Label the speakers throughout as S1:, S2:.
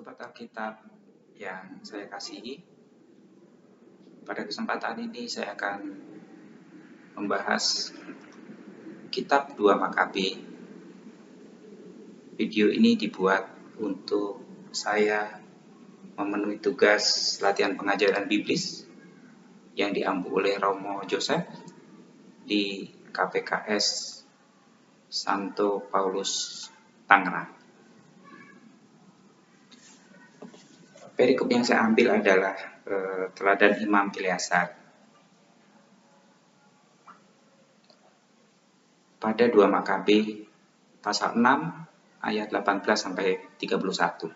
S1: Sobat Alkitab yang saya kasihi, pada kesempatan ini saya akan membahas kitab 2 Makabe. Video ini dibuat untuk saya memenuhi tugas latihan pengajaran biblis yang diampu oleh Romo Joseph di KPKS Santo Paulus Tangerang. Perikop yang saya ambil adalah teladan Imam Eleazar. Pada 2 Makabe pasal 6 ayat 18 sampai 31.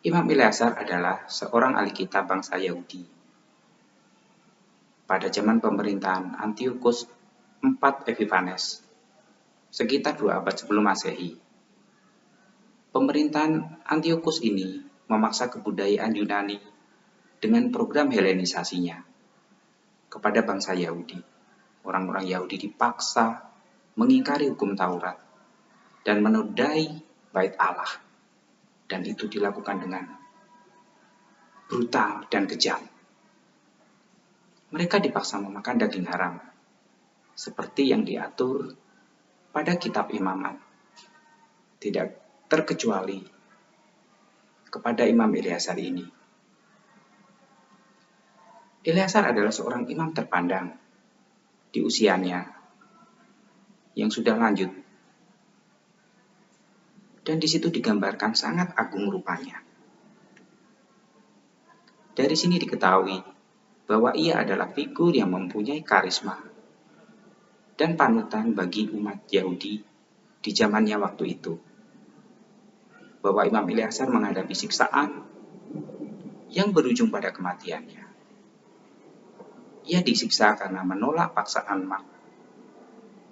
S1: Imam Eleazar adalah seorang ahli kitab bangsa Yahudi. Pada zaman pemerintahan Antiochus IV Epiphanes, sekitar 2 abad sebelum Masehi. Pemerintahan Antiochus ini memaksa kebudayaan Yunani dengan program Helenisasinya kepada bangsa Yahudi. Orang-orang Yahudi dipaksa mengingkari hukum Taurat dan menodai bait Allah. Dan itu dilakukan dengan brutal dan kejam. Mereka dipaksa memakan daging haram, seperti yang diatur pada kitab Imamat. Tidak terkecuali kepada Imam Eleazar ini. Eleazar adalah seorang imam terpandang di usianya yang sudah lanjut. Dan di situ digambarkan sangat agung rupanya. Dari sini diketahui bahwa ia adalah figur yang mempunyai karisma dan panutan bagi umat Yahudi di zamannya waktu itu. Bahwa Imam Eleazar menghadapi siksaan yang berujung pada kematiannya. Ia disiksa karena menolak paksaan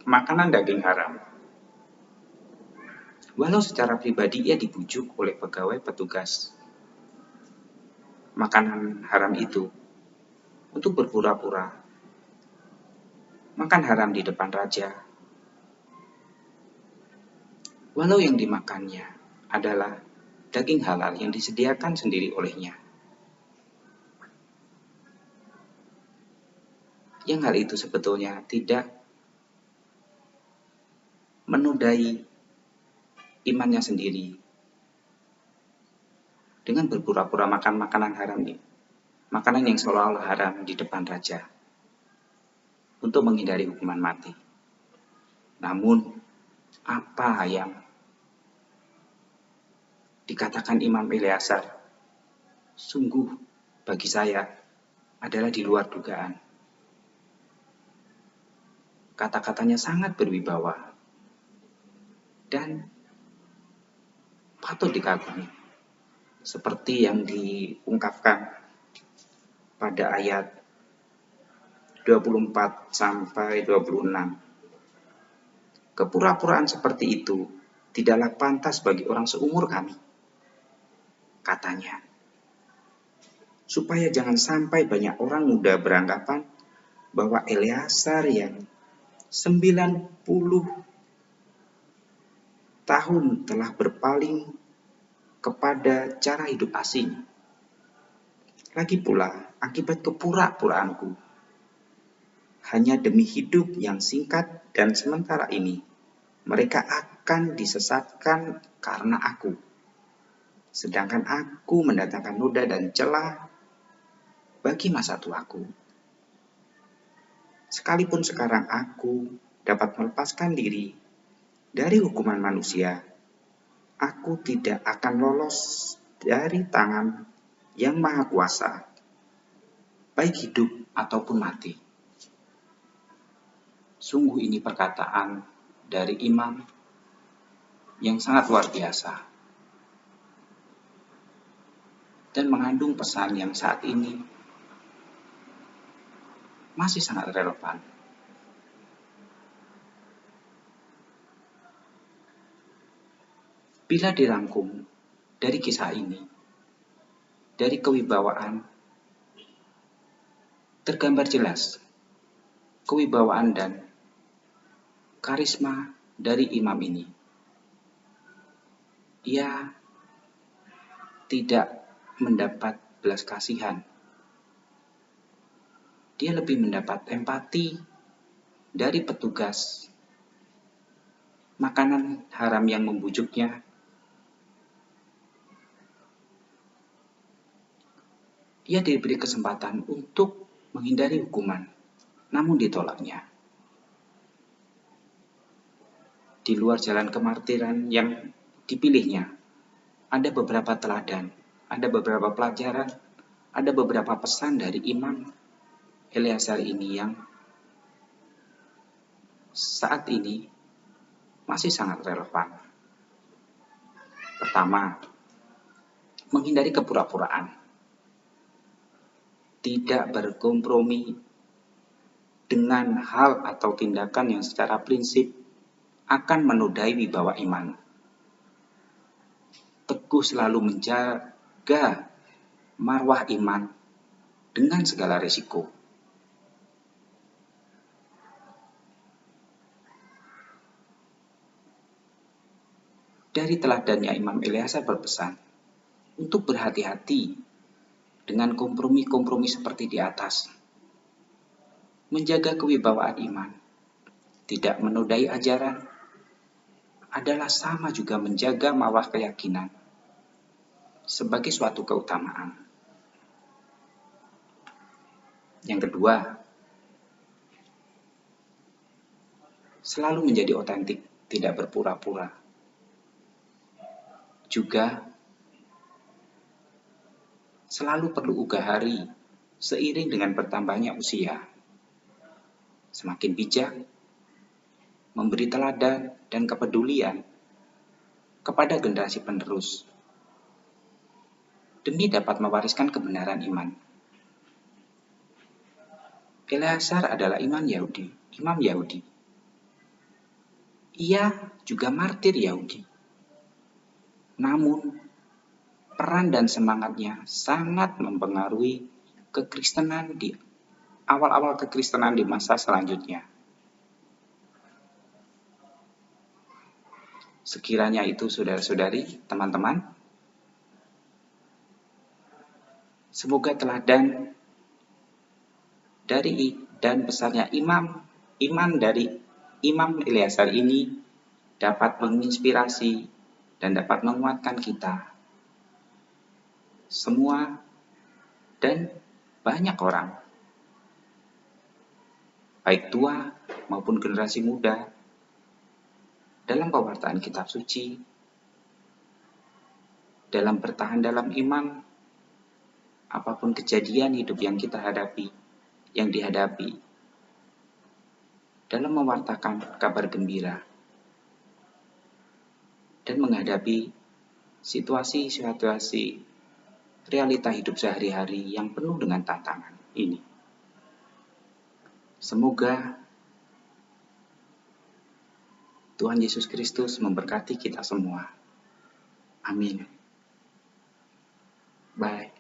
S1: makanan daging haram. Walau secara pribadi ia dibujuk oleh pegawai petugas makanan haram itu untuk berpura-pura makan haram di depan raja. Walau yang dimakannya adalah daging halal yang disediakan sendiri olehnya. Yang hal itu sebetulnya tidak menodai imannya sendiri dengan berpura-pura makan makanan haram ini, makanan yang seolah-olah haram di depan raja untuk menghindari hukuman mati. Namun apa yang dikatakan Imam Eleazar sungguh bagi saya adalah di luar dugaan. Kata-katanya sangat berwibawa dan patut dikagumi, seperti yang diungkapkan pada ayat 24 sampai 26. Kepura-puraan seperti itu tidaklah pantas bagi orang seumur kami, katanya. Supaya jangan sampai banyak orang muda beranggapan bahwa Eleazar yang 90 tahun telah berpaling kepada cara hidup asing. Lagi pula, akibat kepura-puraanku, hanya demi hidup yang singkat dan sementara ini, mereka akan disesatkan karena aku. Sedangkan aku mendatangkan noda dan celah bagi masa tuaku. Sekalipun sekarang aku dapat melepaskan diri dari hukuman manusia, aku tidak akan lolos dari tangan yang maha kuasa, baik hidup ataupun mati. Sungguh ini perkataan dari imam yang sangat luar biasa dan mengandung pesan yang saat ini masih sangat relevan. Bila dirangkum dari kisah ini, dari kewibawaan, tergambar jelas kewibawaan dan karisma dari imam ini. Ia tidak mendapat belas kasihan. Dia lebih mendapat empati dari petugas makanan haram yang membujuknya. Ia diberi kesempatan untuk menghindari hukuman, namun ditolaknya. Di luar jalan kemartiran yang dipilihnya, ada beberapa teladan, ada beberapa pelajaran, ada beberapa pesan dari Imam Eleazar ini yang saat ini masih sangat relevan. Pertama, menghindari kepura-puraan. Tidak berkompromi dengan hal atau tindakan yang secara prinsip akan menodai wibawa iman. Teguh selalu menjaga marwah iman dengan segala risiko. Dari teladannya Imam Eleazar berpesan untuk berhati-hati dengan kompromi-kompromi seperti di atas. Menjaga kewibawaan iman, tidak menodai ajaran, adalah sama juga menjaga marwah keyakinan sebagai suatu keutamaan. Yang kedua, selalu menjadi otentik, tidak berpura-pura. Juga selalu perlu ugahari seiring dengan bertambahnya usia. Semakin bijak, memberi teladan dan kepedulian kepada generasi penerus demi dapat mewariskan kebenaran iman. Eleazar adalah imam Yahudi. Ia juga martir Yahudi. Namun, peran dan semangatnya sangat mempengaruhi kekristenan di awal-awal kekristenan di masa selanjutnya. Sekiranya itu saudara-saudari, teman-teman, semoga teladan dari dan besarnya iman dari Imam Eleazar ini dapat menginspirasi dan dapat menguatkan kita semua dan banyak orang, baik tua maupun generasi muda, dalam pewartaan kitab suci, dalam bertahan dalam iman, apapun kejadian hidup yang kita dihadapi, dalam mewartakan kabar gembira, dan menghadapi situasi-situasi realita hidup sehari-hari yang penuh dengan tantangan ini. Semoga Tuhan Yesus Kristus memberkati kita semua. Amin. Bye.